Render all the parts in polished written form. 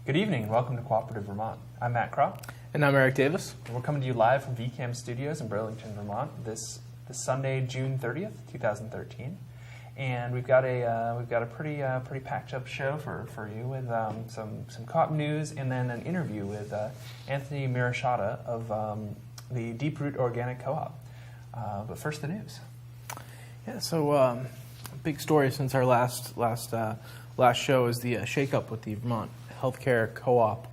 Good evening and welcome to Cooperative Vermont. I'm Matt Cropp. And I'm Eric Davis. And we're coming to you live from VCAM Studios in Burlington, Vermont this Sunday, June 30th, 2013. And we've got a pretty packed up show for you with some co-op news and then an interview with Anthony Mirisciotta of the Deep Root Organic Co-op. But first, the news. Yeah, so big story since our last show is the shakeup with the Vermont Healthcare Co-op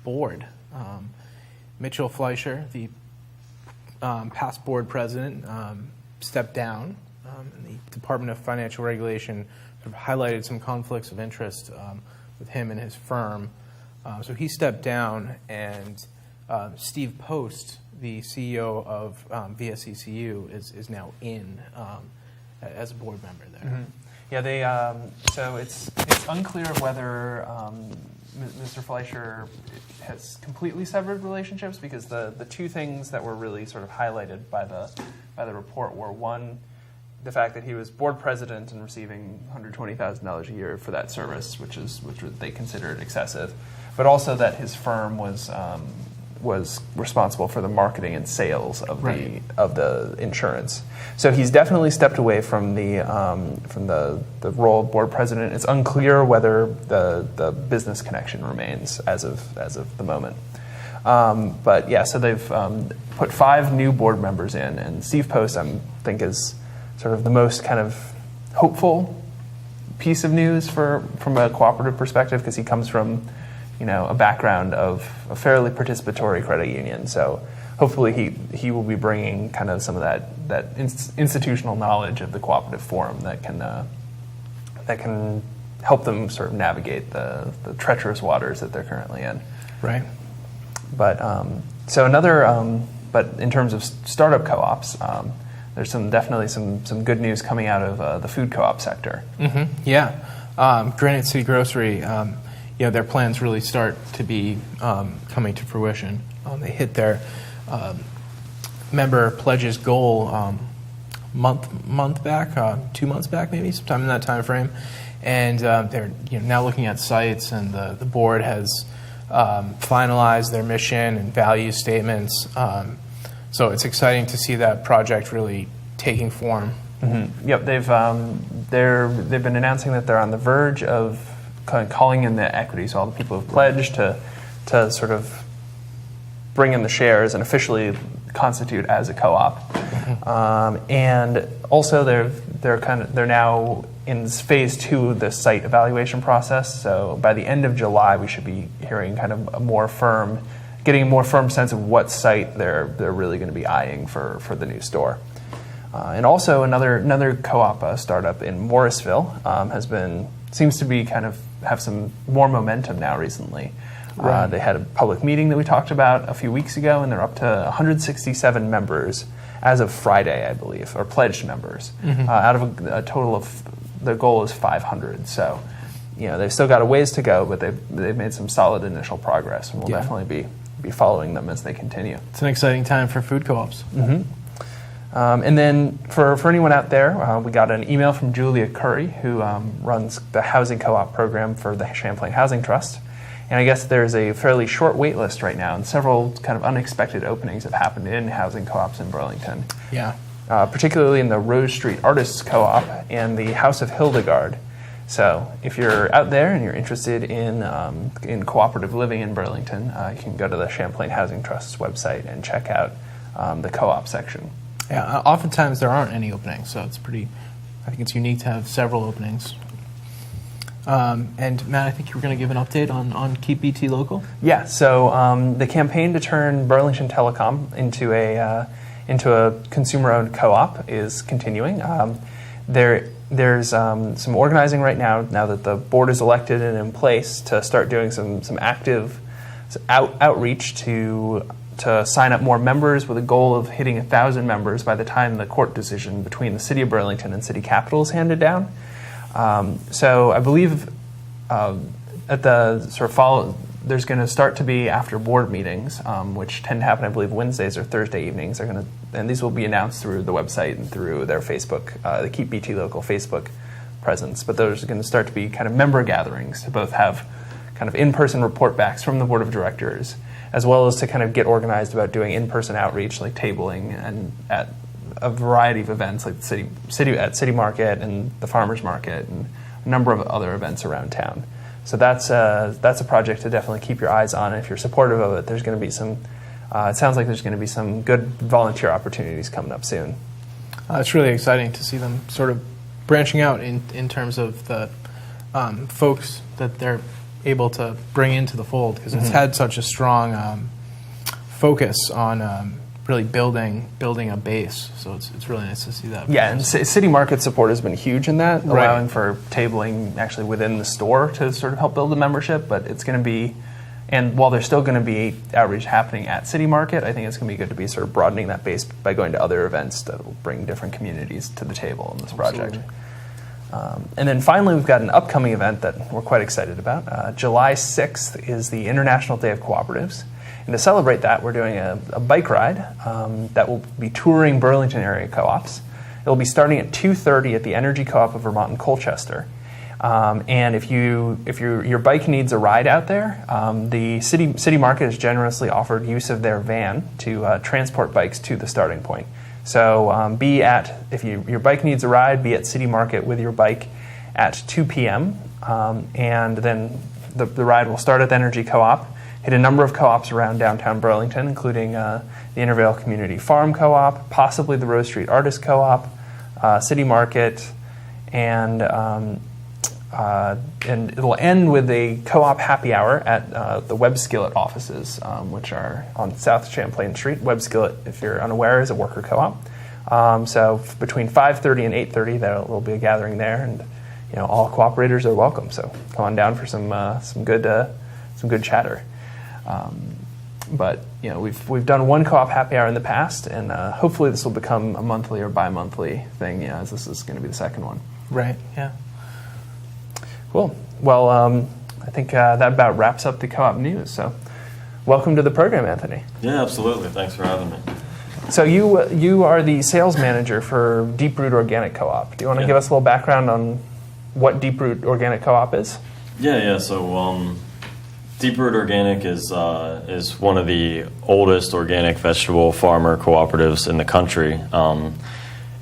board. Mitchell Fleischer, the past board president, stepped down. And the Department of Financial Regulation sort of highlighted some conflicts of interest with him and his firm. So he stepped down, and Steve Post, the CEO of VSECU, is now in as a board member there. Mm-hmm. Yeah, so it's unclear whether Mr. Fleischer has completely severed relationships, because the two things that were really sort of highlighted by the report were, one, the fact that he was board president and receiving $120,000 a year for that service, which they considered excessive, but also that his firm was responsible for the marketing and sales of the insurance. So he's definitely stepped away from the role of board president. It's unclear whether the business connection remains as of the moment. But yeah, so they've put 5 new board members in, and Steve Post, I think, is sort of the most kind of hopeful piece of news from a cooperative perspective, because he comes from a background of a fairly participatory credit union. So hopefully he will be bringing kind of some of that institutional knowledge of the cooperative forum that can help them sort of navigate the treacherous waters that they're currently in. Right. But but in terms of startup co-ops, there's definitely some good news coming out of the food co-op sector. Mm-hmm. Yeah. Granite City Grocery, their plans really start to be coming to fruition. They hit their member pledges goal month back, 2 months back, maybe sometime in that time frame, and they're now looking at sites, and the board has finalized their mission and value statements. So it's exciting to see that project really taking form. Mm-hmm. Yep, they've been announcing that they're on the verge of calling in the equity, so all the people who've pledged to sort of bring in the shares and officially constitute as a co-op. Mm-hmm. And also they're now in phase 2 of the site evaluation process. So by the end of July, we should be hearing kind of getting a more firm sense of what site they're really going to be eyeing for the new store. And also another co-op startup in Morrisville seems to be kind of have some more momentum now recently. Right. They had a public meeting that we talked about a few weeks ago, and they're up to 167 members as of Friday, I believe, or pledged members, mm-hmm. Out of a total of, their goal is 500. So, they've still got a ways to go, but they've made some solid initial progress, and we'll definitely be following them as they continue. It's an exciting time for food co-ops. Mm-hmm. And then for anyone out there, we got an email from Julia Curry, who runs the housing co-op program for the Champlain Housing Trust. And I guess there's a fairly short wait list right now, and several kind of unexpected openings have happened in housing co-ops in Burlington. Yeah. Particularly in the Rose Street Artists Co-op and the House of Hildegard. So if you're out there and you're interested in cooperative living in Burlington, you can go to the Champlain Housing Trust's website and check out the co-op section. Yeah, oftentimes there aren't any openings, so I think it's unique to have several openings. And Matt, I think you were going to give an update on Keep BT Local? Yeah, so the campaign to turn Burlington Telecom into a consumer-owned co-op is continuing. There's some organizing right now that the board is elected and in place, to start doing some active outreach to sign up more members, with a goal of hitting 1,000 members by the time the court decision between the City of Burlington and City Capital is handed down. So I believe at the sort of there's going to start to be after board meetings, which tend to happen, I believe, Wednesdays or Thursday evenings. And these will be announced through the website and through their Facebook, the Keep BT Local Facebook presence. But those are going to start to be kind of member gatherings to both have kind of in-person report backs from the board of directors, as well as to kind of get organized about doing in-person outreach like tabling and at a variety of events like the city market and the farmers market and a number of other events around town. So that's a project to definitely keep your eyes on. And if you're supportive of it, there's going to be some. It sounds like there's going to be some good volunteer opportunities coming up soon. It's really exciting to see them sort of branching out in terms of the folks that they're able to bring into the fold, because it's had such a strong focus on really building a base. So it's really nice to see that. Yeah, and city market support has been huge in that, Right. allowing for tabling actually within the store to sort of help build the membership. But it's going to be, and while there's still going to be outreach happening at city market, I think it's going to be good to be sort of broadening that base by going to other events that will bring different communities to the table in this project. And then finally, we've got an upcoming event that we're quite excited about. July 6th is the International Day of Cooperatives. And to celebrate that, we're doing a bike ride that will be touring Burlington area co-ops. It'll be starting at 2:30 at the Energy Co-op of Vermont in Colchester. And if your bike needs a ride out there, the city market has generously offered use of their van to transport bikes to the starting point. So if your bike needs a ride, be at City Market with your bike at 2 p.m. And then the ride will start at the Energy Co-op, hit a number of co-ops around downtown Burlington, including the Intervale Community Farm Co-op, possibly the Rose Street Artist Co-op, City Market, and it'll end with a co-op happy hour at the Web Skillet offices, which are on South Champlain Street. Web Skillet, if you're unaware, is a worker co-op. So between 5:30 and 8:30, there will be a gathering there, and all cooperators are welcome. So come on down for some good chatter. But we've done one co-op happy hour in the past, and hopefully this will become a monthly or bi-monthly thing. As this is going to be the second one. Right. Yeah. Cool. Well, I think that about wraps up the co-op news. So, welcome to the program, Anthony. Yeah, absolutely. Thanks for having me. So you are the sales manager for Deep Root Organic Co-op. Do you want to give us a little background on what Deep Root Organic Co-op is? Yeah. So Deep Root Organic is one of the oldest organic vegetable farmer cooperatives in the country.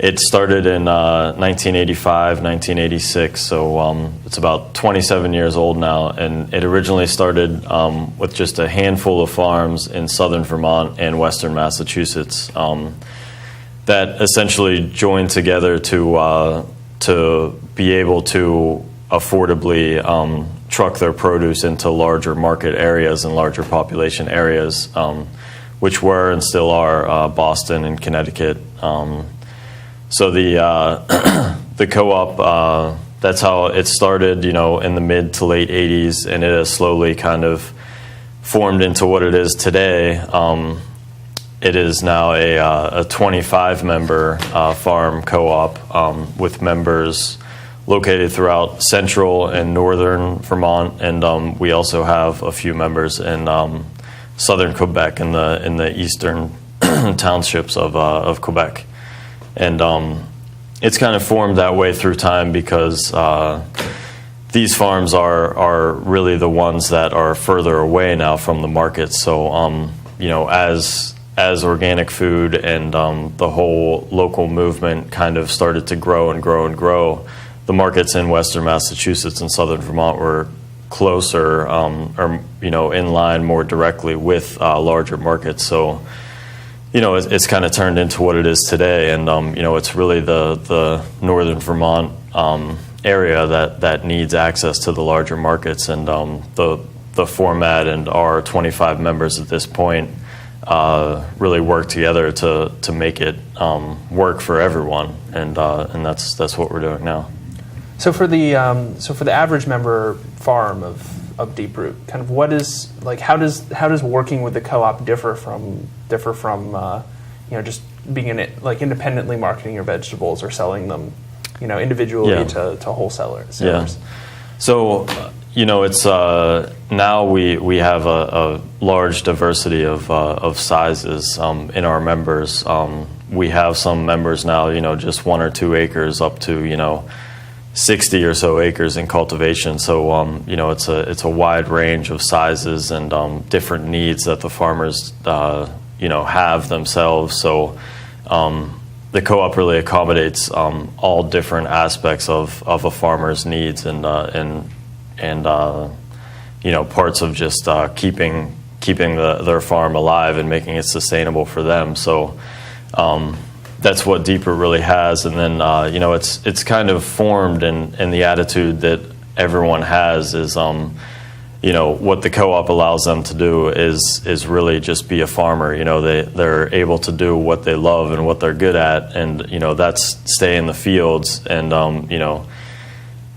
It started in 1985, 1986, so it's about 27 years old now, and it originally started with just a handful of farms in southern Vermont and western Massachusetts that essentially joined together to be able to affordably truck their produce into larger market areas and larger population areas, which were and still are Boston and Connecticut. So the co-op, that's how it started, in the mid to late 80s, and it has slowly kind of formed into what it is today. It is now a 25-member farm co-op with members located throughout central and northern Vermont, and we also have a few members in southern Quebec in the eastern townships of Quebec. And it's kind of formed that way through time because these farms are really the ones that are further away now from the market. So, as organic food and the whole local movement kind of started to grow and grow and grow, the markets in western Massachusetts and southern Vermont were closer or in line more directly with larger markets. So, it's kind of turned into what it is today, and it's really the northern Vermont area that needs access to the larger markets, and the format and our 25 members at this point really work together to make it work for everyone, and that's what we're doing now. So for the average member farm of Deep Root, kind of what is how does working with the co-op differ from just being in it independently marketing your vegetables or selling them individually to wholesalers? Yeah. So it's now we have a large diversity of sizes in our members. We have some members now just 1 or 2 acres up to 60 or so acres in cultivation. So it's a wide range of sizes and different needs that the farmers have themselves. So the co-op really accommodates all different aspects of a farmer's needs and parts of just keeping their farm alive and making it sustainable for them. So that's what Deep Root really has. And then it's kind of formed in the attitude that everyone has is what the co-op allows them to do is really just be a farmer. They're able to do what they love and what they're good at, and that's stay in the fields and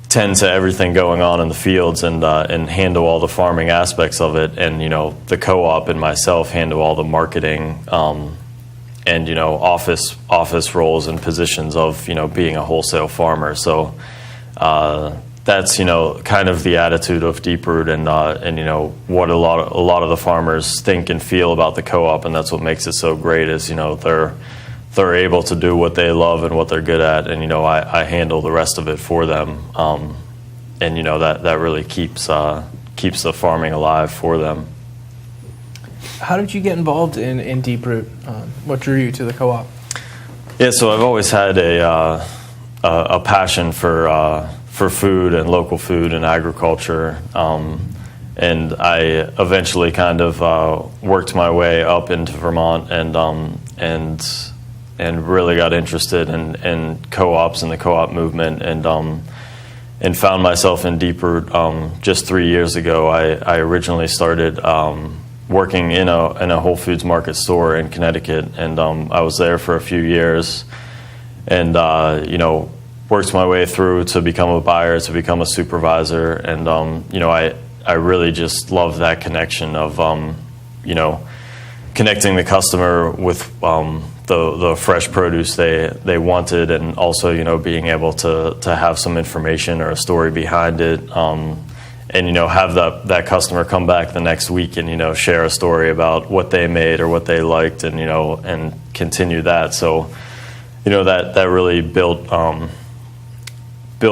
tend to everything going on in the fields and handle all the farming aspects of it. And the co-op and myself handle all the marketing and office roles and positions of being a wholesale farmer. So that's kind of the attitude of Deep Root and what a lot of the farmers think and feel about the co-op, and that's what makes it so great is they're able to do what they love and what they're good at, and I handle the rest of it for them, and that really keeps the farming alive for them. How did you get involved in Deep Root? What drew you to the co-op? Yeah, so I've always had a passion for food and local food and agriculture, and I eventually kind of worked my way up into Vermont and really got interested in co-ops and the co-op movement, and found myself in Deep Root just 3 years ago. I originally started working in a Whole Foods Market store in Connecticut, and I was there for a few years, and worked my way through to become a buyer, to become a supervisor, and I really just love that connection of connecting the customer with the fresh produce they wanted, and also being able to have some information or a story behind it, and have that customer come back the next week and share a story about what they made or what they liked, and and continue that. So that really built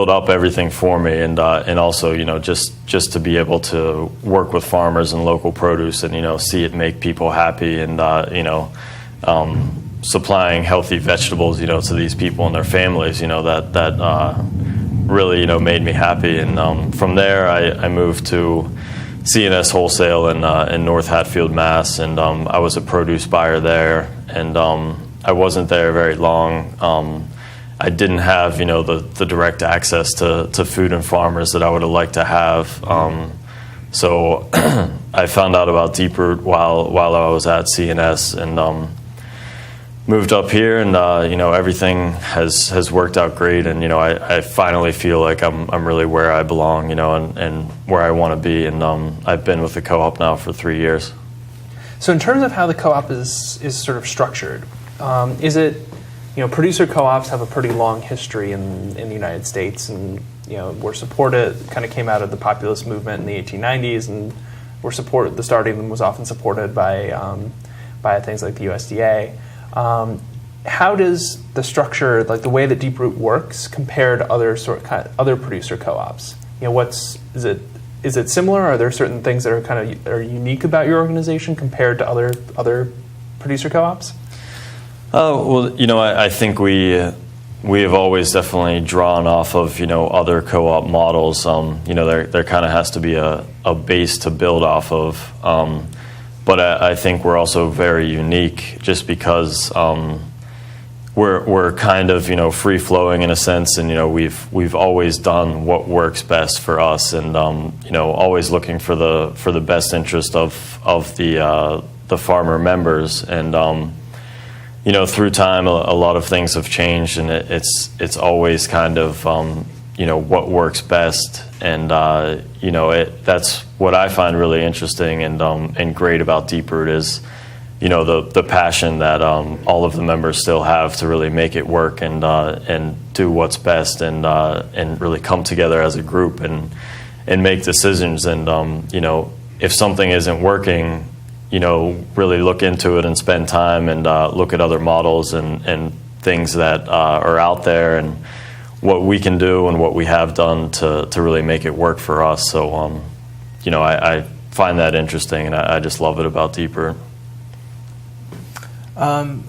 up everything for me, and also just to be able to work with farmers and local produce and see it make people happy, and supplying healthy vegetables to these people and their families, that really made me happy. And from there I moved to C&S Wholesale in North Hatfield, Mass, and I was a produce buyer there, and I wasn't there very long. I didn't have the direct access to food and farmers that I would have liked to have. So I found out about Deep Root while I was at C&S, and moved up here, and everything has worked out great, and I finally feel like I'm really where I belong, and where I want to be, and I've been with the co-op now for 3 years. So in terms of how the co-op is sort of structured, is it, producer co-ops have a pretty long history in the United States, and were supported, kind of came out of the populist movement in the 1890s, and the starting of them was often supported by things like the USDA. How does the structure, like the way that Deep Root works, compare to other producer co-ops? Is it similar? Are there certain things that are unique about your organization compared to other producer co-ops? Well, I think we have always definitely drawn off of other co-op models. There kind of has to be a base to build off of. But I think we're also very unique just because we're kind of free flowing in a sense, and we've always done what works best for us, and always looking for the best interest of the farmer members, and through time a lot of things have changed, and it's always kind of what works best, and that's what I find really interesting and great about Deep Root is the passion that all of the members still have to really make it work and do what's best, and really come together as a group and make decisions, and if something isn't working, really look into it and spend time and look at other models and things that are out there, and what we can do and what we have done to really make it work for us. So, I find that interesting, and I just love it about Deep Root. Have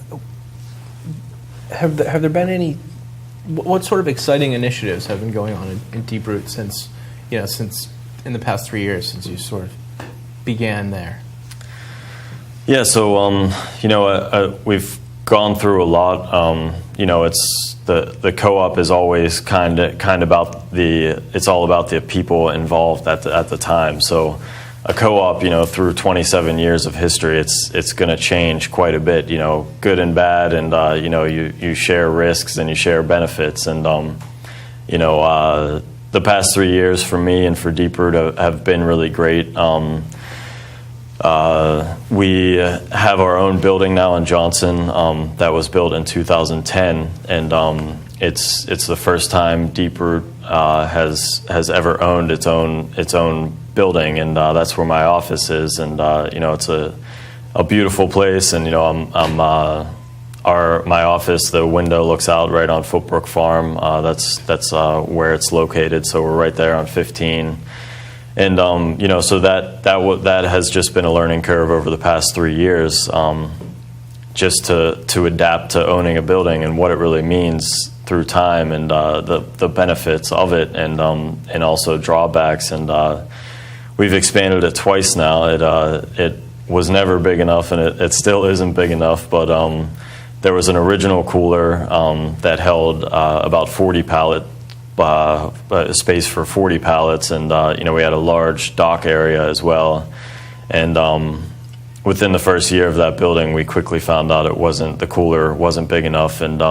there been any? What sort of exciting initiatives have been going on in Deep Root since in the past 3 years since you sort of began there? Yeah, so we've gone through a lot. It's the co-op is always kind of about it's all about the people involved at the time. So a co-op, through 27 years of history, it's going to change quite a bit, good and bad, and you share risks and you share benefits, and the past 3 years for me and for Deep Root have been really great. We have our own building now in Johnson that was built in 2010, and it's the first time Deep Root has ever owned its own building, and that's where my office is, and it's a beautiful place, and my office, the window looks out right on Footbrook Farm. That's where it's located, so we're right there on 15. And so that has just been a learning curve over the past 3 years, just to adapt to owning a building and what it really means through time, and the benefits of it, and also drawbacks. And we've expanded it twice now. It was never big enough, and it still isn't big enough. But there was an original cooler that held about 40 pallet. Space for 40 pallets, and we had a large dock area as well. And within the first year of that building, we quickly found out the cooler wasn't big enough, and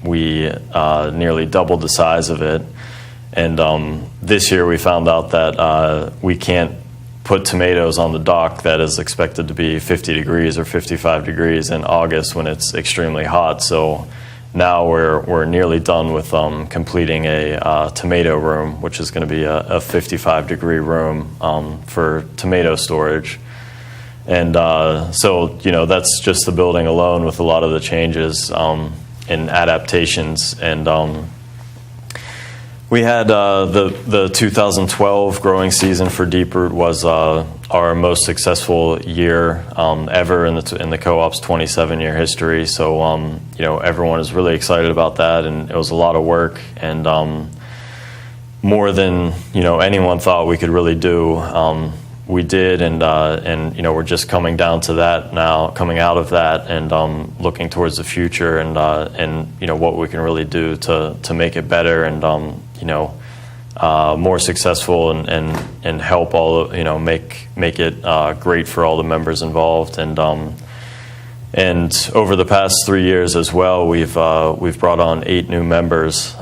we nearly doubled the size of it. And this year we found out that we can't put tomatoes on the dock that is expected to be 50 degrees or 55 degrees in August when it's extremely hot. So now we're nearly done with completing a tomato room, which is going to be a 55-degree room for tomato storage. And so that's just the building alone with a lot of the changes and adaptations. And we had the 2012 growing season for Deep Root was our most successful year ever in the co-op's 27-year history. So everyone is really excited about that, and it was a lot of work, and more than anyone thought we could really do. We did, and we're just coming down to that now, coming out of that, and looking towards the future, and what we can really do to make it better, and more successful, and help all make it great for all the members involved. And over the past 3 years as well, we've brought on 8 new members,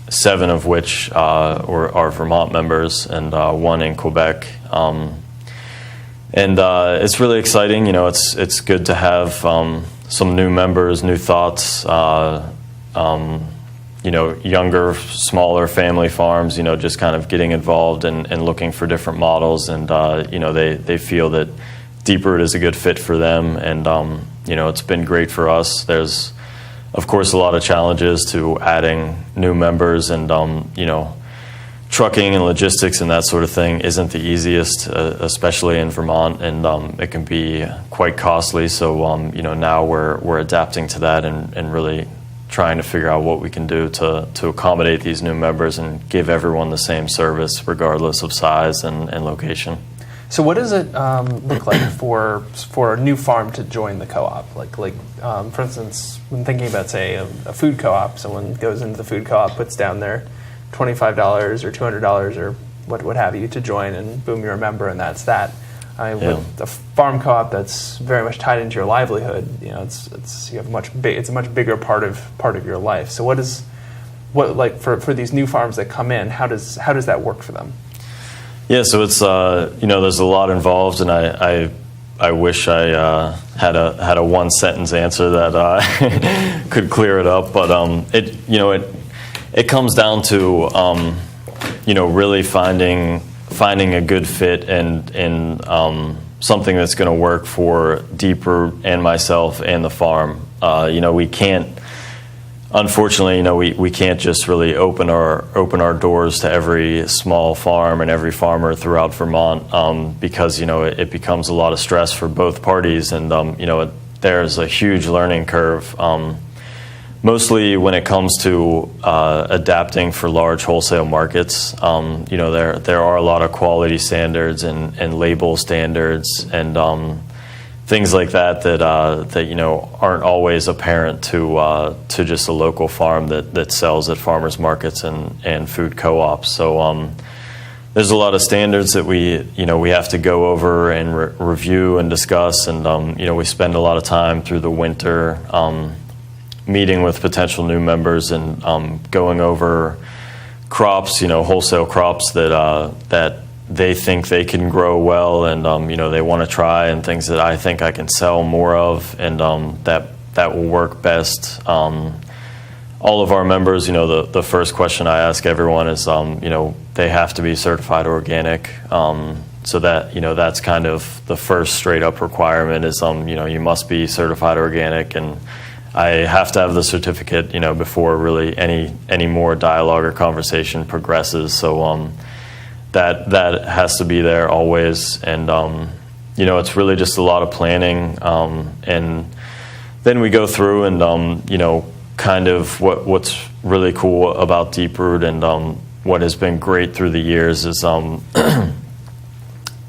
7 of which are Vermont members, and 1 in Quebec. And it's really exciting. It's good to have some new members, new thoughts. Younger, smaller family farms, just kind of getting involved and looking for different models. And, they feel that Deep Root is a good fit for them. And, it's been great for us. There's, of course, a lot of challenges to adding new members, and, trucking and logistics and that sort of thing isn't the easiest, especially in Vermont, and it can be quite costly. So, now we're adapting to that and really trying to figure out what we can do to accommodate these new members and give everyone the same service regardless of size and location. So what does it look like for a new farm to join the co-op? Like for instance, when thinking about, say, a food co-op, someone goes into the food co-op, puts down their $25 or $200 or what have you to join, and boom, you're a member, and that's that. With a farm co-op that's very much tied into your livelihood, it's a much bigger part of your life. So for these new farms that come in, how does that work for them? Yeah, so it's there's a lot involved, and I wish I had a one sentence answer that could clear it up, but it comes down to really finding a good fit and something that's going to work for Deep Root and myself and the farm. We can't unfortunately, we can't just really open our doors to every small farm and every farmer throughout Vermont, because it becomes a lot of stress for both parties, and there's a huge learning curve. Mostly when it comes to adapting for large wholesale markets, there are a lot of quality standards and label standards and things like that aren't always apparent to just a local farm that sells at farmers markets and food co-ops. So there's a lot of standards that we have to go over and review and discuss, and we spend a lot of time through the winter meeting with potential new members and going over crops, wholesale crops that they think they can grow well, and they want to try, and things that I think I can sell more of, and that will work best. All of our members, the first question I ask everyone is, they have to be certified organic. So that that's kind of the first straight up requirement is you must be certified organic, and I have to have the certificate before really any more dialogue or conversation progresses. So that has to be there always, and it's really just a lot of planning, and then we go through and kind of what's really cool about Deep Root and what has been great through the years is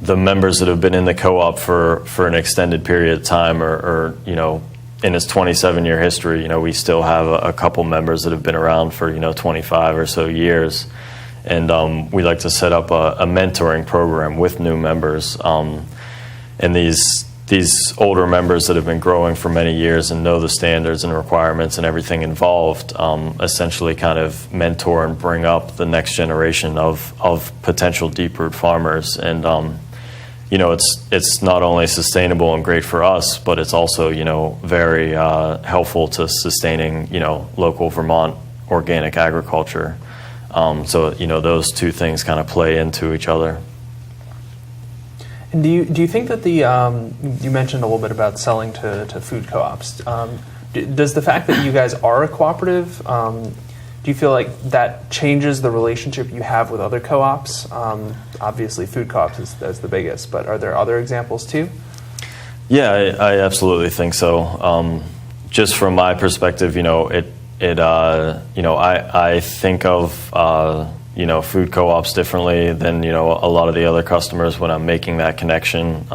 the members that have been in the co-op for an extended period of time, or in its 27-year history, we still have a couple members that have been around for 25 or so years, and we like to set up a mentoring program with new members, and these older members that have been growing for many years and know the standards and requirements and everything involved, essentially kind of mentor and bring up the next generation of potential Deep Root farmers. And it's not only sustainable and great for us, but it's also very helpful to sustaining local Vermont organic agriculture. So those two things kind of play into each other. And do you think that you mentioned a little bit about selling to food co-ops? Does the fact that you guys are a cooperative, do you feel like that changes the relationship you have with other co-ops? Obviously, food co-ops is the biggest, but are there other examples too? Yeah, I absolutely think so. Just from my perspective, I think of food co-ops differently than a lot of the other customers when I'm making that connection,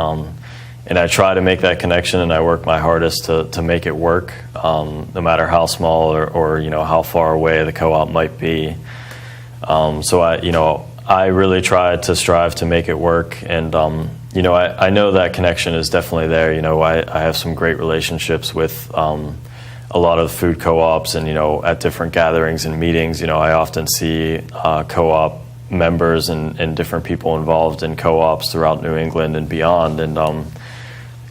and I try to make that connection, and I work my hardest to make it work, no matter how small or how far away the co-op might be. So I really try to strive to make it work, and I know that connection is definitely there. I have some great relationships with a lot of food co-ops, and at different gatherings and meetings, I often see co-op members and different people involved in co-ops throughout New England and beyond, and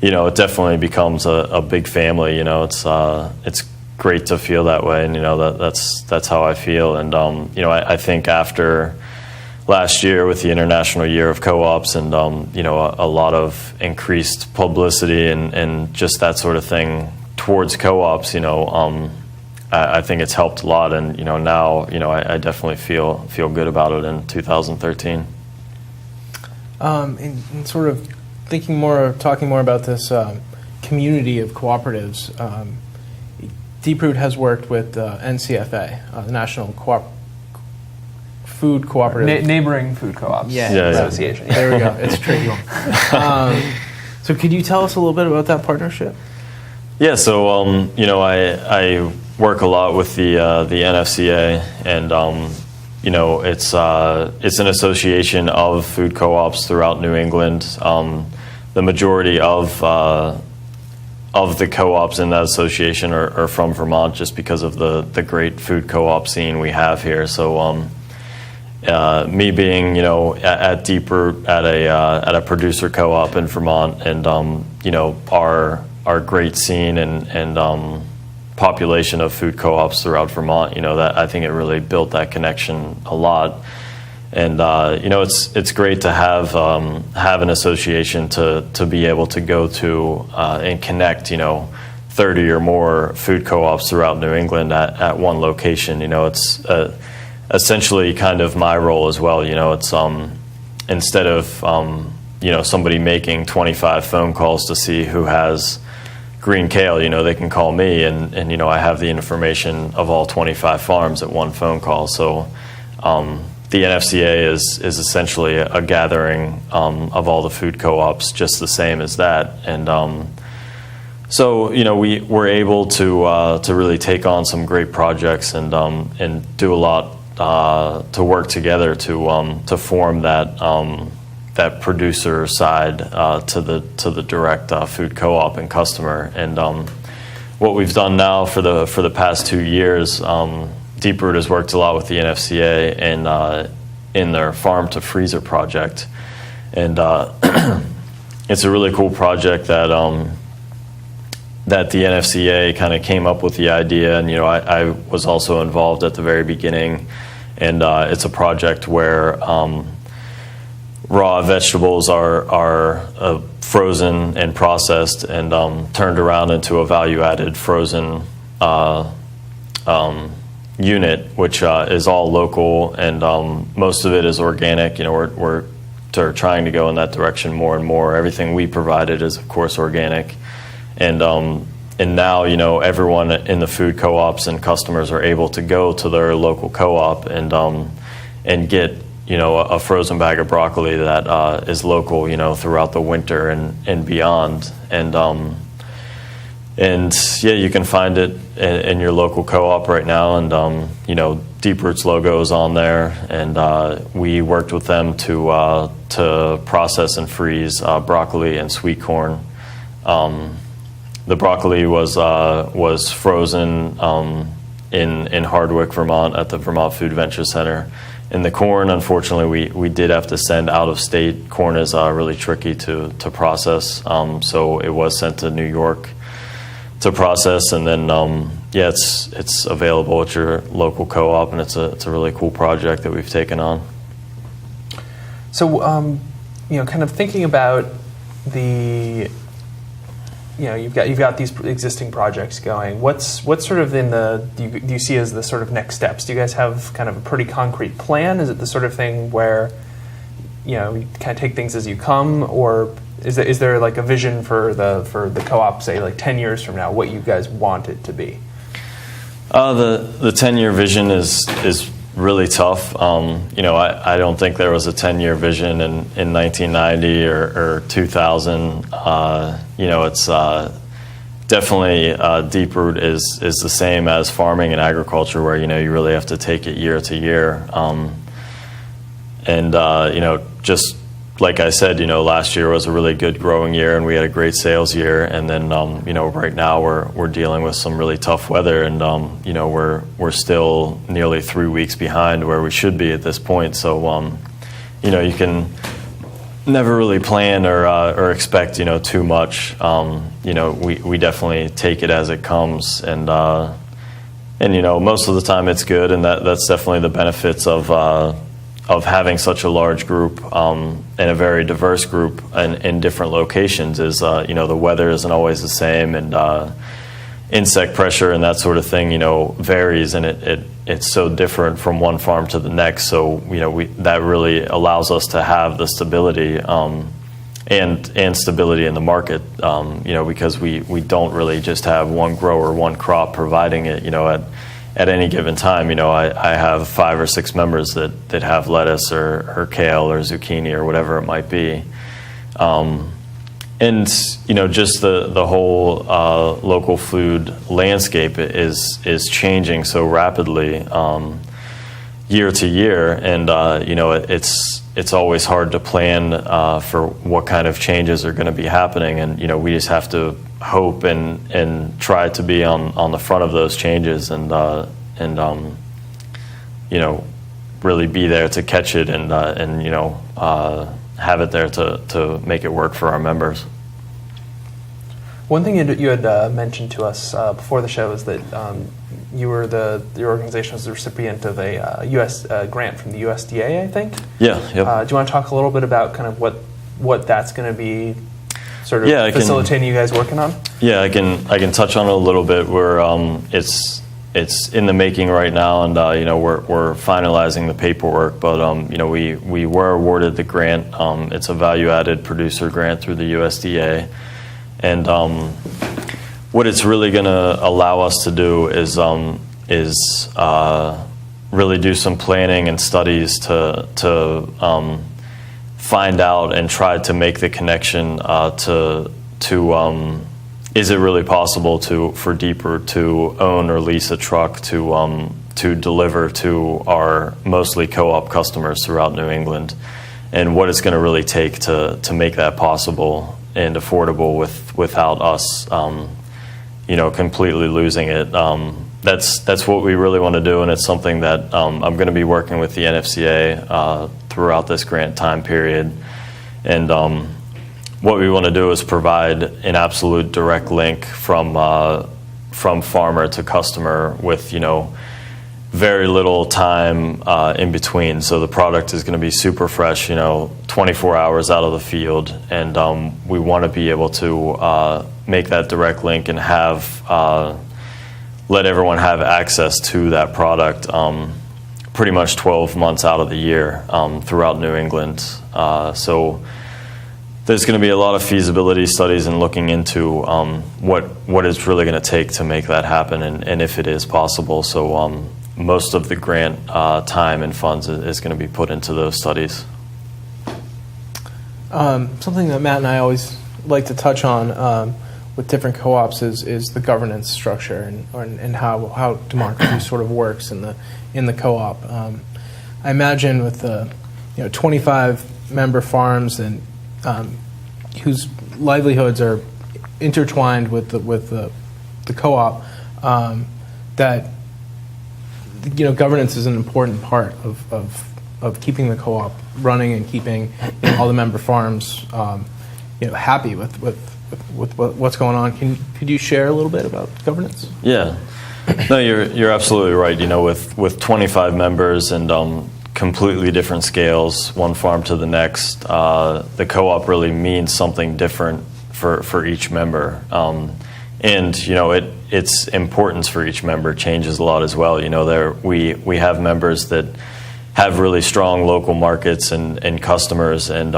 it definitely becomes a big family. It's great to feel that way, and that's how I feel. And I think after last year with the International Year of Co-ops and a lot of increased publicity and just that sort of thing towards co-ops, I think it's helped a lot, and now I definitely feel good about it in 2013. And sort of talking more about this community of cooperatives. Deep Root has worked with NCFA, the National Food Cooperative Neighboring Food Co-ops Association. Yeah. There we go. It's a tricky one. So could you tell us a little bit about that partnership? Yeah, so I work a lot with the NFCA, and it's an association of food co-ops throughout New England. The majority of the co-ops in that association are from Vermont, just because of the great food co-op scene we have here. So me being at Deep Root at a producer co-op in Vermont, and our great scene and population of food co-ops throughout Vermont, that I think it really built that connection a lot. And it's great to have an association to be able to go to and connect 30 or more food co-ops throughout New England at one location. It's essentially kind of my role as well. It's instead of somebody making 25 phone calls to see who has green kale, they can call me, and I have the information of all 25 farms at one phone call. So the NFCA is essentially a gathering of all the food co-ops, just the same as that. And so we were able to really take on some great projects and do a lot to work together to form that producer side to the direct food co-op and customer. And what we've done now for the past 2 years, Deeproot has worked a lot with the NFCA and in their farm to freezer project, and it's a really cool project that the NFCA kind of came up with the idea, and I was also involved at the very beginning, and it's a project where raw vegetables are frozen and processed and turned around into a value-added frozen unit, which is all local, and most of it is organic. We're trying to go in that direction more and more. Everything we provided is, of course, organic, and now everyone in the food co-ops and customers are able to go to their local co-op and get a frozen bag of broccoli that is local, throughout the winter and beyond. And yeah, you can find it in your local co-op right now, and Deeproot's logo is on there, and we worked with them to process and freeze broccoli and sweet corn. The broccoli was frozen in Hardwick, Vermont, at the Vermont Food Venture Center. And the corn, unfortunately, we did have to send out of state. Corn is really tricky to process, so it was sent to New York to process, and then yeah, it's available at your local co-op, and it's a really cool project that we've taken on. So kind of thinking about the you've got these existing projects going. What's sort of do you see as the sort of next steps? Do you guys have kind of a pretty concrete plan? Is it the sort of thing where you kind of take things as you come, or is there like a vision for the co-op, say like 10 years from now, what you guys want it to be? The 10-year vision is really tough. I don't think there was a 10-year vision in 1990 or 2000. It's definitely Deeproot is the same as farming and agriculture, where you really have to take it year to year. Just like I said, last year was a really good growing year, and we had a great sales year. And then, right now we're dealing with some really tough weather, and we're still nearly 3 weeks behind where we should be at this point. So, you can never really plan or expect too much. We definitely take it as it comes, and most of the time it's good, and that's definitely the benefits of having such a large group and a very diverse group in different locations is, the weather isn't always the same, and insect pressure and that sort of thing, varies, and it's so different from one farm to the next. So, that really allows us to have the stability and stability in the market, because we don't really just have one grower, one crop providing it, at any given time. I have 5 or 6 members that have lettuce or kale or zucchini or whatever it might be. And just the whole local food landscape is changing so rapidly year to year, and it's always hard to plan for what kind of changes are going to be happening, and we just have to hope and try to be on the front of those changes, and really be there to catch it, and have it there to make it work for our members. One thing you had mentioned to us before the show is that your organization was the recipient of a U.S. grant from the USDA, I think. Yeah. Yep. Do you want to talk a little bit about kind of what that's going to be sort of Yeah, I can- facilitating you guys working on? Yeah, I can touch on it a little bit. It's in the making right now, and we're finalizing the paperwork. But we were awarded the grant. It's a value-added producer grant through the USDA, and what it's really going to allow us to do is really do some planning and studies to find out and try to make the connection to is it really possible for Deeper to own or lease a truck to deliver to our mostly co-op customers throughout New England, and what it's going to really take to make that possible and affordable without us completely losing it. That's what we really want to do, and it's something that I'm going to be working with the NFCA throughout this grant time period. And what we want to do is provide an absolute direct link from farmer to customer with very little time in between. So the product is going to be super fresh, 24 hours out of the field, and we want to be able to make that direct link and let everyone have access to that product pretty much 12 months out of the year throughout New England. So there's going to be a lot of feasibility studies and looking into what it's really going to take to make that happen, and if it is possible. So most of the grant time and funds is going to be put into those studies. Something that Matt and I always like to touch on with different co-ops is the governance structure and how democracy sort of works in the co-op. I imagine with the 25 member farms and whose livelihoods are intertwined with the co-op, that governance is an important part of keeping the co-op running and keeping all the member farms happy with what's going on. Could you share a little bit about governance? Yeah, no, you're absolutely right. With 25 members and completely different scales, one farm to the next, the co-op really means something different for each member, and its importance for each member changes a lot as well. We have members that have really strong local markets and customers, and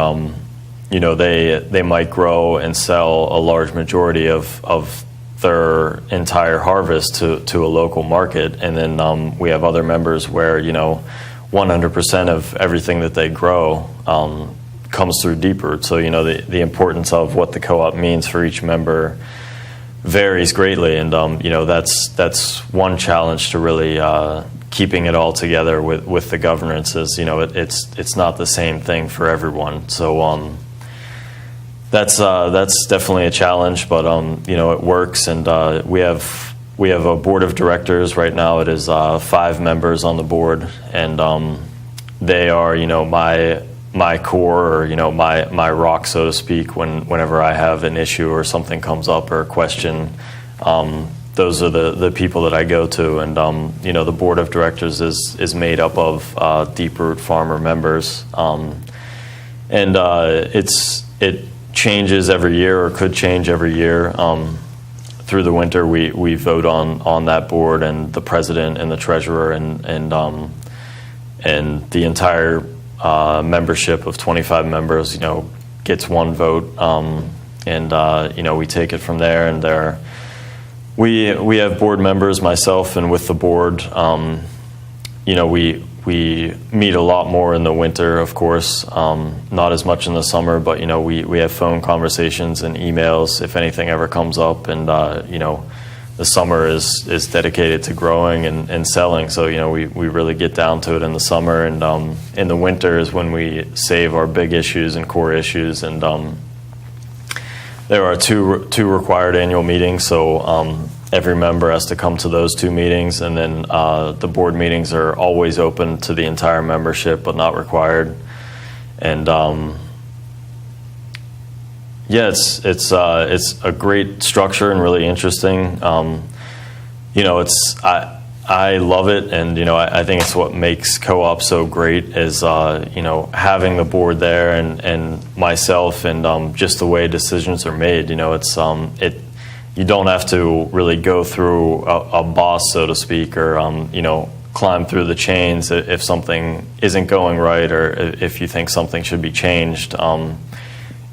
they might grow and sell a large majority of their entire harvest to a local market, and then we have other members where 100% of everything that they grow comes through Deeper. So the importance of what the co-op means for each member varies greatly, and that's one challenge to really keeping it all together with the governance. Is it's not the same thing for everyone. So that's definitely a challenge, but it works, and we have a board of directors right now. It is 5 members on the board, and they are my core, or my rock, so to speak. Whenever I have an issue or something comes up or a question, those are the people that I go to, and the board of directors is made up of deep-root farmer members, and it changes every year, or could change every year. Through the winter, we vote on that board, and the president and the treasurer and the entire membership of 25 members, gets one vote, and we take it from there. And we have board members, myself, and with the board, we meet a lot more in the winter, of course, not as much in the summer, but we have phone conversations and emails if anything ever comes up, and the summer is dedicated to growing and selling, so we really get down to it in the summer, and in the winter is when we save our big issues and core issues, and there are two required annual meetings, so every member has to come to those 2 meetings, and then the board meetings are always open to the entire membership, but not required. And it's a great structure and really interesting. I I love it, and I think it's what makes co-op so great is having the board there and myself, and just the way decisions are made. You don't have to really go through a boss, so to speak, or climb through the chains if something isn't going right, or if you think something should be changed.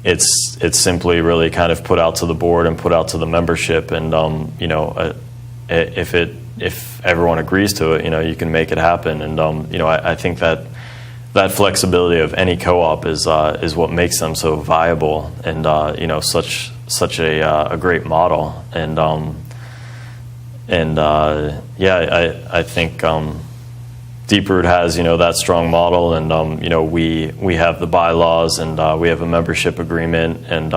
It's simply really kind of put out to the board and put out to the membership, and if everyone agrees to it, you can make it happen. And I think that flexibility of any co-op is what makes them so viable, and such a great model. And I think Deeproot has that strong model, and we have the bylaws, and we have a membership agreement, and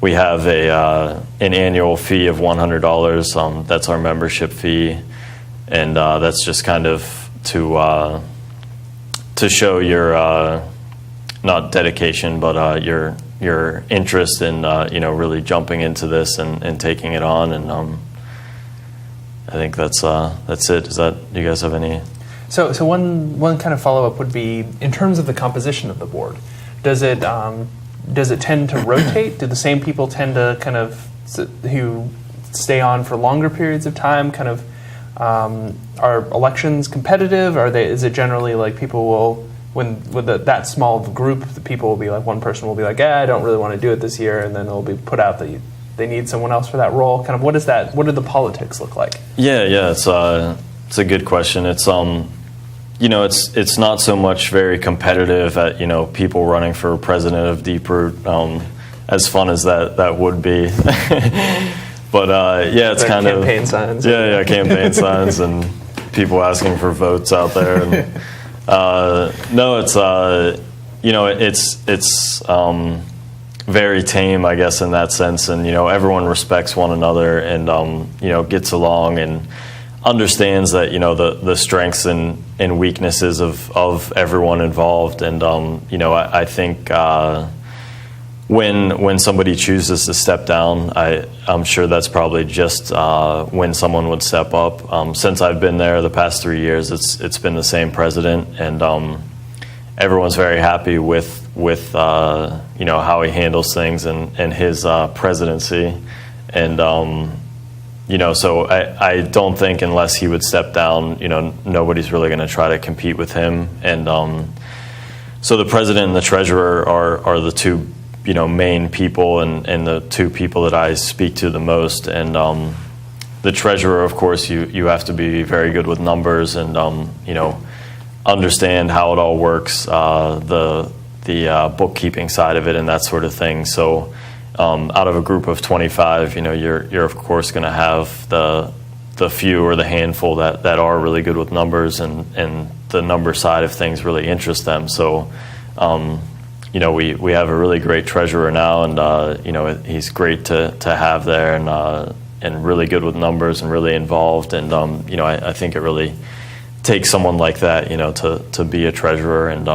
we have an annual fee of $100. That's our membership fee, and that's just kind of to show your not dedication, but your interest in really jumping into this and taking it on. And I think that's it. Do you guys have any? So one kind of follow-up would be, in terms of the composition of the board, does it tend to rotate? Do the same people tend to kind of, who stay on for longer periods of time, kind of, are elections competitive? Is it generally like people will, with that small of a group, the people will be like, one person will be like, I don't really want to do it this year, and then it'll be put out that they need someone else for that role. Kind of, what do the politics look like? Yeah, it's a good question. It's it's not so much very competitive at people running for president of Deeproot, as fun as that would be. But it's like kind of campaign signs. Yeah, campaign signs and people asking for votes out there. And no, it's very tame, I guess, in that sense, and everyone respects one another, and gets along and understands that the strengths and weaknesses of everyone involved. And I think when somebody chooses to step down, I'm sure that's probably just when someone would step up. Since I've been there the past 3 years, it's been the same president, and everyone's very happy with how he handles things and his presidency. And so I don't think, unless he would step down, nobody's really going to try to compete with him. And so the president and the treasurer are the two main people, and the two people that I speak to the most. And the treasurer, of course, you have to be very good with numbers, and understand how it all works, the bookkeeping side of it and that sort of thing. So out of a group of 25, you're of course going to have the few or the handful that are really good with numbers, and the number side of things really interests them. So we have a really great treasurer now, and he's great to have there, and really good with numbers and really involved. And I think it really takes someone like that to be a treasurer. And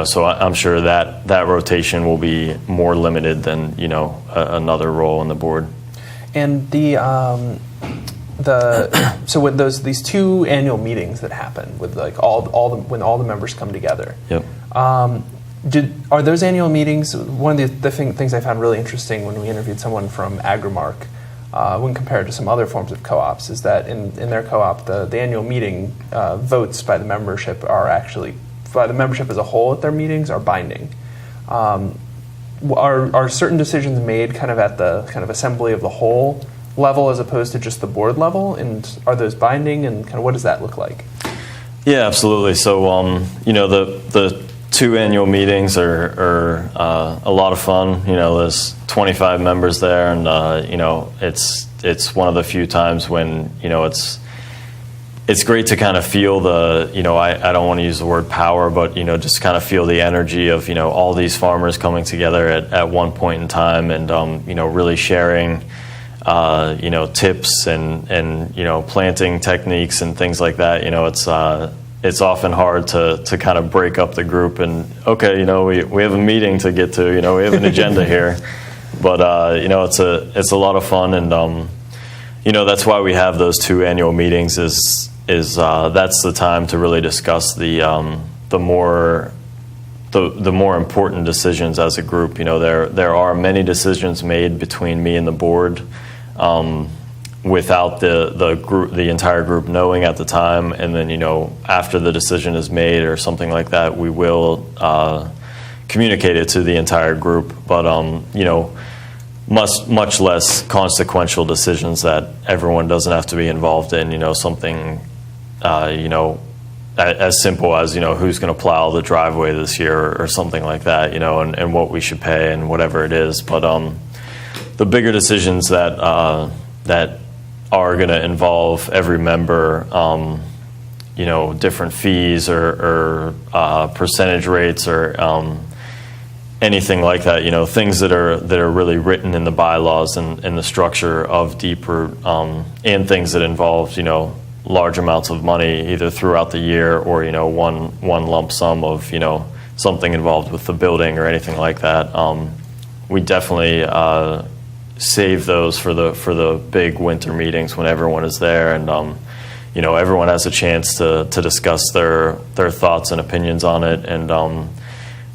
so I'm sure that rotation will be more limited than another role on the board. And so with these two annual meetings that happen with like when all the members come together. Yep. Are those annual meetings? One of the things I found really interesting when we interviewed someone from Agrimark, when compared to some other forms of co-ops, is that in their co-op, the annual meeting votes by the membership are actually, by the membership as a whole at their meetings, are binding. Are certain decisions made kind of at the kind of assembly of the whole level as opposed to just the board level, and are those binding, and kind of what does that look like? Yeah, absolutely. So the two annual meetings are a lot of fun. There's 25 members there, and it's one of the few times when it's great to kind of feel the, I don't want to use the word power, but just kind of feel the energy of all these farmers coming together at one point in time, and really sharing tips and planting techniques and things like that. It's often hard to kind of break up the group and, okay, we have a meeting to get to, we have an agenda here. But, it's a lot of fun, and, that's why we have those 2 annual meetings. Is that's the time to really discuss the more important decisions as a group. There are many decisions made between me and the board without the entire group knowing at the time, and then after the decision is made or something like that, we will communicate it to the entire group. But much less consequential decisions that everyone doesn't have to be involved in. Something as simple as who's going to plow the driveway this year or something like that, and what we should pay and whatever it is. But the bigger decisions that are going to involve every member, different fees or percentage rates or anything like that, things that are really written in the bylaws and the structure of Deeper, and things that involve large amounts of money either throughout the year or one lump sum of something involved with the building or anything like that. We definitely save those for the big winter meetings when everyone is there, and everyone has a chance to discuss their thoughts and opinions on it, and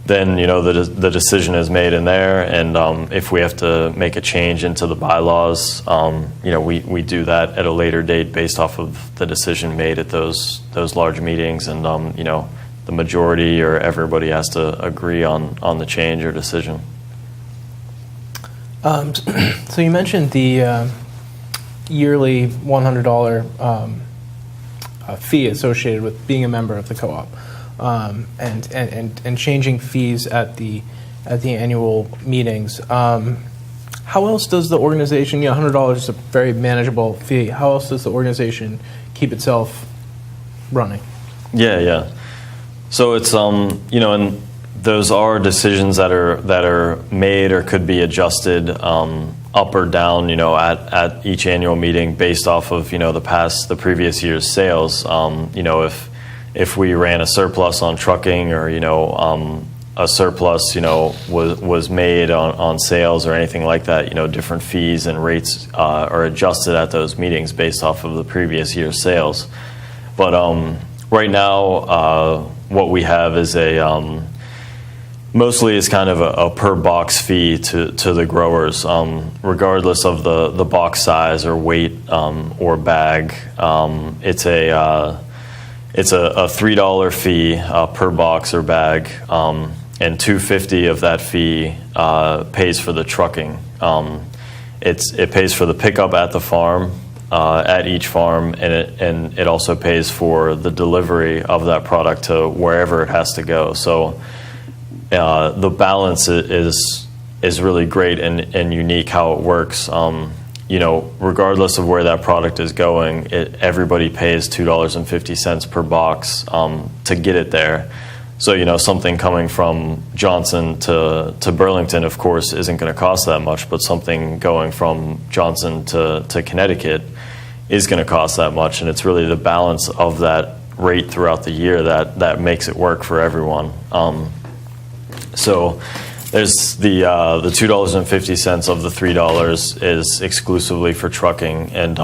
then the decision is made in there, and if we have to make a change into the bylaws, we do that at a later date based off of the decision made at those large meetings, and the majority or everybody has to agree on the change or decision. So you mentioned the yearly $100 fee associated with being a member of the co-op, and changing fees at the annual meetings. How else does the organization? $100 is a very manageable fee. How else does the organization keep itself running? Yeah. So it's and those are decisions that are made or could be adjusted up or down, at each annual meeting based off of the previous year's sales. If we ran a surplus on trucking, or a surplus was made on sales or anything like that, different fees and rates are adjusted at those meetings based off of the previous year's sales. But right now, what we have is mostly is kind of a per box fee to the growers, regardless of the box size or weight or bag. It's a $3 fee per box or bag, and $2.50 of that fee pays for the trucking. It pays for the pickup at the farm, at each farm, and it also pays for the delivery of that product to wherever it has to go. So the balance is really great and unique how it works. Regardless of where that product is going, everybody pays $2.50 per box to get it there. So something coming from Johnson to Burlington, of course, isn't going to cost that much, but something going from Johnson to Connecticut is going to cost that much, and it's really the balance of that rate throughout the year that makes it work for everyone. So there's the $2.50 of the $3 is exclusively for trucking, and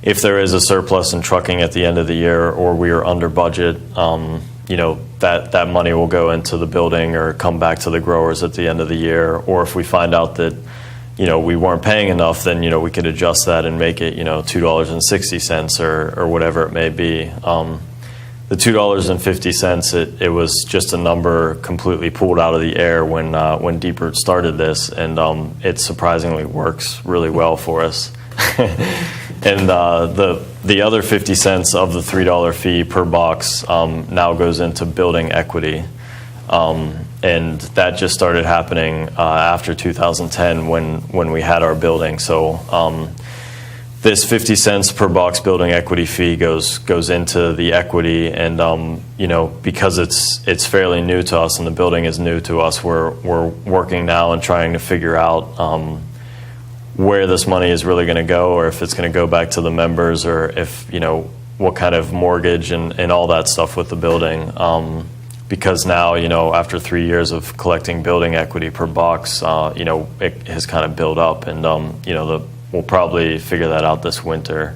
if there is a surplus in trucking at the end of the year or we are under budget, that money will go into the building or come back to the growers at the end of the year. Or if we find out that we weren't paying enough, then we could adjust that and make it $2.60 or whatever it may be. The $2.50, it was just a number completely pulled out of the air when Deeper started this, and it surprisingly works really well for us. And the other 50 cents of the $3 fee per box now goes into building equity, and that just started happening after 2010 when we had our building. So this 50 cents per box building equity fee goes into the equity, and because it's fairly new to us and the building is new to us, we're working now and trying to figure out where this money is really going to go, or if it's going to go back to the members, or if what kind of mortgage and all that stuff with the building. Because now after 3 years of collecting building equity per box, it has kind of built up, and we'll probably figure that out this winter,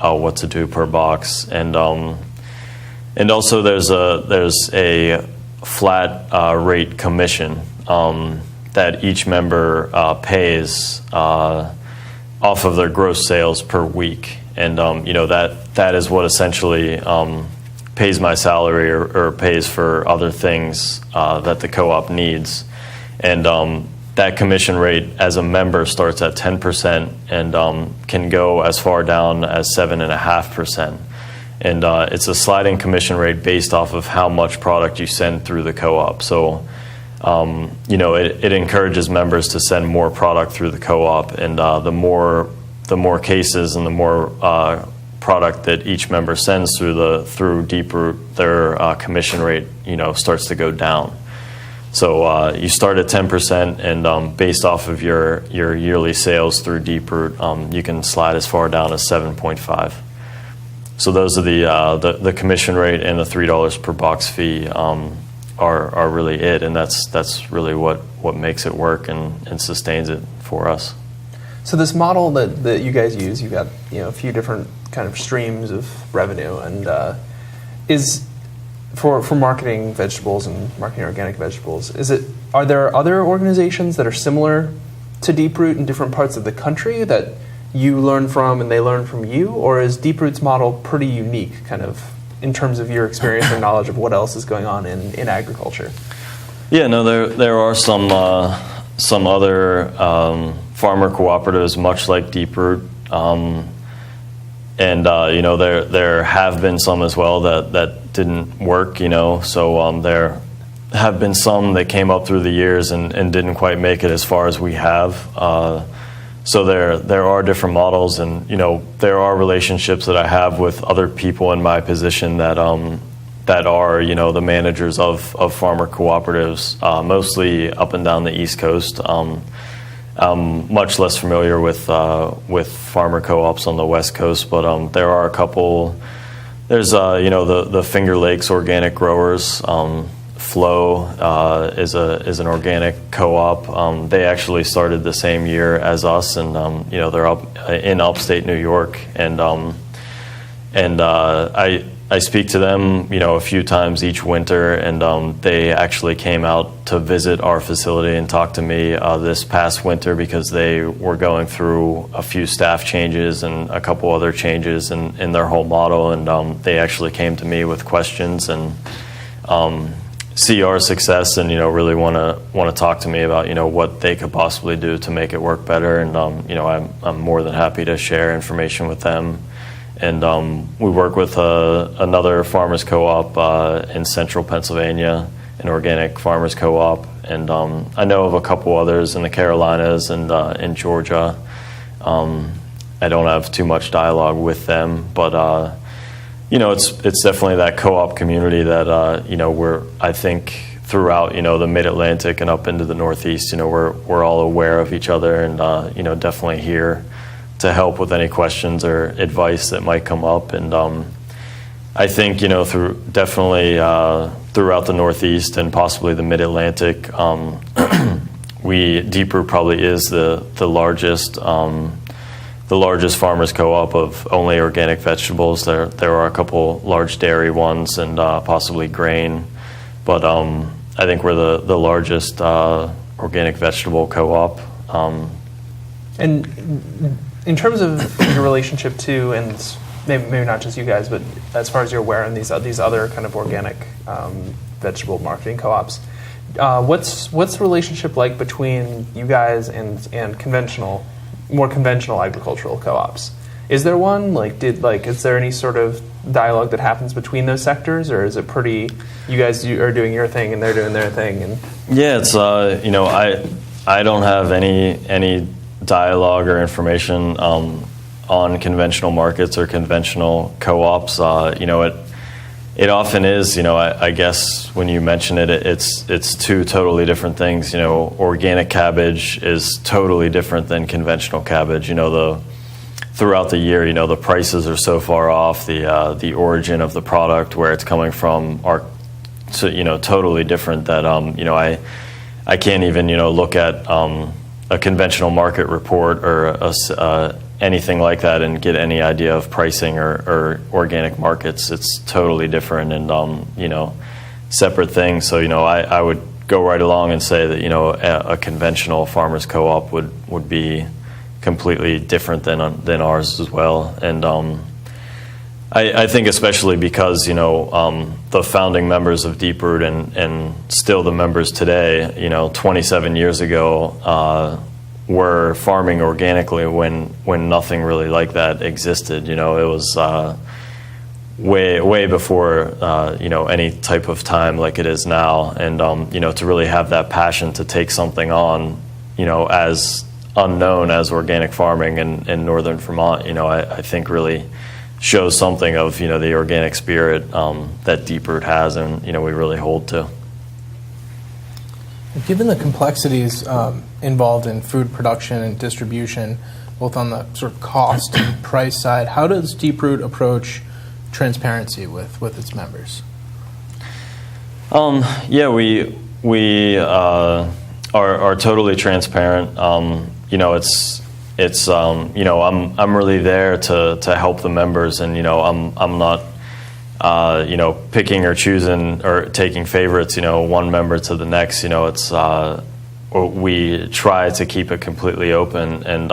what to do per box. And also there's a flat rate commission that each member pays off of their gross sales per week. And that is what essentially pays my salary or pays for other things that the co-op needs. And that commission rate as a member starts at 10% and can go as far down as 7.5%. And it's a sliding commission rate based off of how much product you send through the co-op. So, it encourages members to send more product through the co-op, and the more cases and the more product that each member sends through Deeproot, their commission rate, starts to go down. So you start at 10%, and based off of your yearly sales through Deeproot, you can slide as far down as 7.5. So those are the commission rate and the $3 per box fee are really it, and that's really what makes it work and sustains it for us. So this model that you guys use, you've got a few different kind of streams of revenue, and is for marketing vegetables and marketing organic vegetables. Are there other organizations that are similar to Deeproot in different parts of the country that you learn from and they learn from you, or is Deeproot's model pretty unique, kind of in terms of your experience and knowledge of what else is going on in agriculture? Yeah, no, there are some other farmer cooperatives much like Deeproot, and there have been some as well that didn't work. So there have been some that came up through the years and didn't quite make it as far as we have. So there are different models, and there are relationships that I have with other people in my position that are the managers of farmer cooperatives, mostly up and down the East Coast. I'm much less familiar with farmer co-ops on the West Coast, but there are a couple. There's the Finger Lakes Organic Growers. Flow is an organic co-op. They actually started the same year as us, and they're up in upstate New York, and I speak to them a few times each winter, and they actually came out to visit our facility and talk to me this past winter because they were going through a few staff changes and a couple other changes in their whole model, and they actually came to me with questions and see our success and really want to talk to me about what they could possibly do to make it work better, and I'm more than happy to share information with them. And we work with another farmers co-op in central Pennsylvania, an organic farmers co-op, and I know of a couple others in the Carolinas and in Georgia. I don't have too much dialogue with them, but it's definitely that co-op community that I think throughout the Mid-Atlantic and up into the Northeast, we're all aware of each other, and definitely here to help with any questions or advice that might come up. And I think throughout the Northeast and possibly the Mid-Atlantic, Deeproot probably is the largest farmers co-op of only organic vegetables. There are a couple large dairy ones and possibly grain, but I think we're the largest organic vegetable co-op. And in terms of your relationship to, and maybe not just you guys, but as far as you're aware, in these other kind of organic vegetable marketing co-ops, what's the relationship like between you guys and more conventional agricultural co-ops? Is there one? Is there any sort of dialogue that happens between those sectors, or is it pretty? You guys are doing your thing and they're doing their thing, and yeah, it's I don't have any dialogue or information on conventional markets or conventional co-ops. It often is. I guess when you mention it, it's two totally different things. Organic cabbage is totally different than conventional cabbage. Throughout the year, the prices are so far off. The origin of the product, where it's coming from, are totally different. That I can't even look at a conventional market report or anything like that and get any idea of pricing or organic markets. It's totally different and separate things. So I would go right along and say that a conventional farmers co-op would be completely different than ours as well. And I think especially because the founding members of Deeproot and still the members today, 27 years ago, were farming organically when nothing really like that existed. It was way before any type of time like it is now. And to really have that passion to take something on, as unknown as organic farming in northern Vermont, I think really shows something of the organic spirit that Deeproot has, and we really hold to. Given the complexities involved in food production and distribution, both on the sort of cost and price side, how does Deeproot approach transparency with its members? Yeah, we are totally transparent. It's I'm really there to help the members, and I'm not picking or choosing or taking favorites one member to the next. It's we try to keep it completely open, and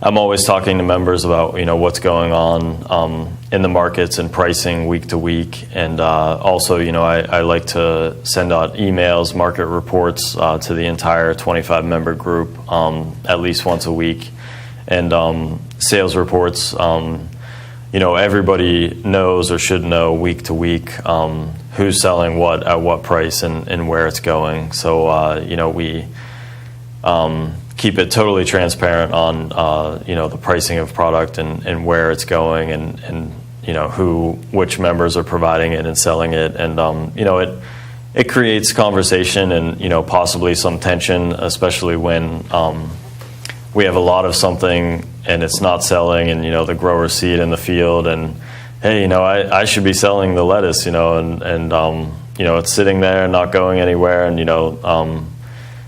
I'm always talking to members about what's going on in the markets and pricing week to week, and also I like to send out emails, market reports to the entire 25 member group at least once a week, and sales reports. Everybody knows or should know week to week who's selling what at what price and where it's going. So we keep it totally transparent on the pricing of product and where it's going and which members are providing it and selling it, and it creates conversation and possibly some tension, especially when we have a lot of something and it's not selling, and the growers see it in the field, and hey, I should be selling the lettuce, and it's sitting there not going anywhere, and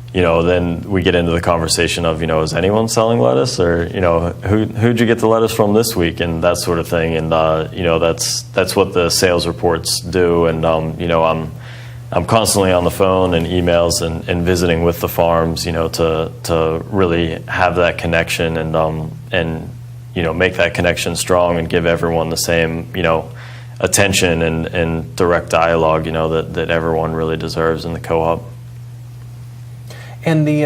then we get into the conversation of, is anyone selling lettuce, or who'd you get the lettuce from this week, and that sort of thing, and that's what the sales reports do, and I'm constantly on the phone and emails and visiting with the farms, to really have that connection and make that connection strong and give everyone the same attention and direct dialogue that everyone really deserves in the co-op. And the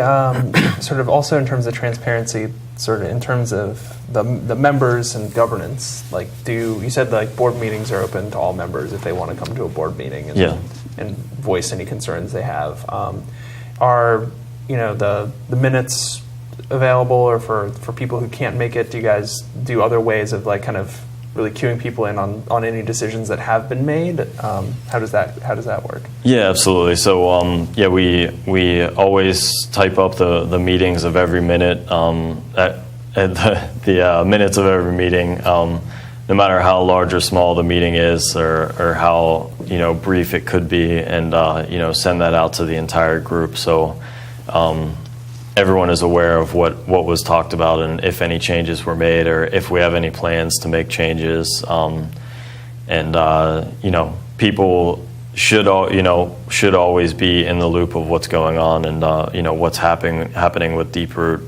sort of also in terms of transparency, sort of in terms of the members and governance, like you said like board meetings are open to all members if they want to come to a board meeting and voice any concerns they have. Are the minutes available, or for people who can't make it? Do you guys do other ways of like kind of really queuing people in on any decisions that have been made? How does that work? Yeah, absolutely. So we always type up the meetings of every minute, the minutes of every meeting, no matter how large or small the meeting is, or how brief it could be, and send that out to the entire group. So everyone is aware of what was talked about, and if any changes were made, or if we have any plans to make changes. People should always be in the loop of what's going on, and what's happening with Deeproot,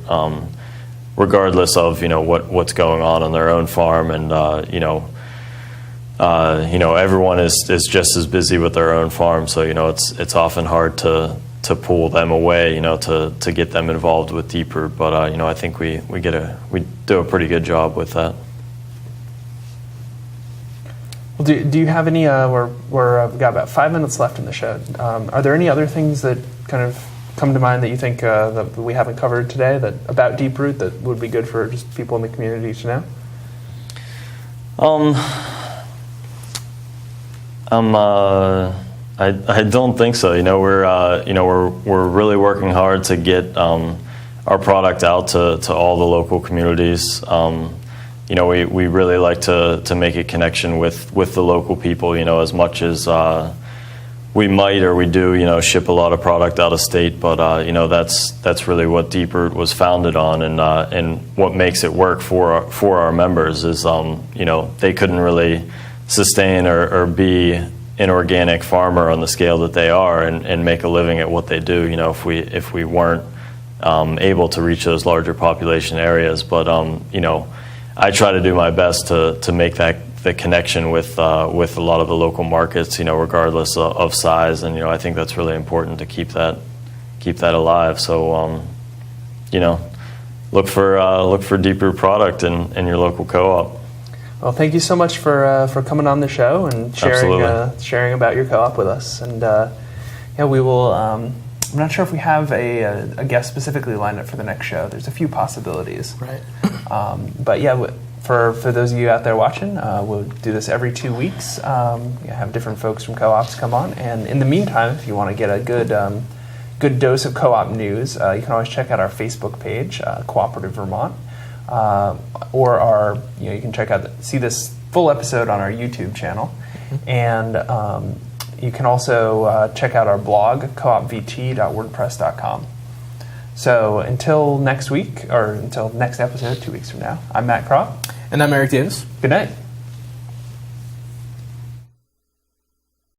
regardless of what's going on their own farm, and everyone is just as busy with their own farm, so it's often hard to pull them away, to get them involved with Deeproot. But I think we do a pretty good job with that. Well, do you have any? We've got about 5 minutes left in the show. Are there any other things that kind of come to mind that you think that we haven't covered today about Deeproot that would be good for just people in the community to know? I don't think so. We're really working hard to get our product out to all the local communities. We really like to make a connection with the local people. As much as we might or we do, ship a lot of product out of state, but that's really what Deep Root was founded on, and what makes it work for our members is they couldn't really sustain or be an organic farmer on the scale that they are and make a living at what they do, if we weren't able to reach those larger population areas. But I try to do my best to make the connection with a lot of the local markets, regardless of size, and I think that's really important to keep that alive. So look for Deep Root product in your local co-op. Well, thank you so much for coming on the show and sharing about your co-op with us. And we will. I'm not sure if we have a guest specifically lined up for the next show. There's a few possibilities. Right. But yeah, for those of you out there watching, we'll do this every 2 weeks. Have different folks from co-ops come on. And in the meantime, if you want to get a good dose of co-op news, you can always check out our Facebook page, Cooperative Vermont. Or you can see this full episode on our YouTube channel, and you can also check out our blog, coopvt.wordpress.com. So until next week, or until next episode 2 weeks from now, I'm Matt Cropp. And I'm Eric Davis. Good night.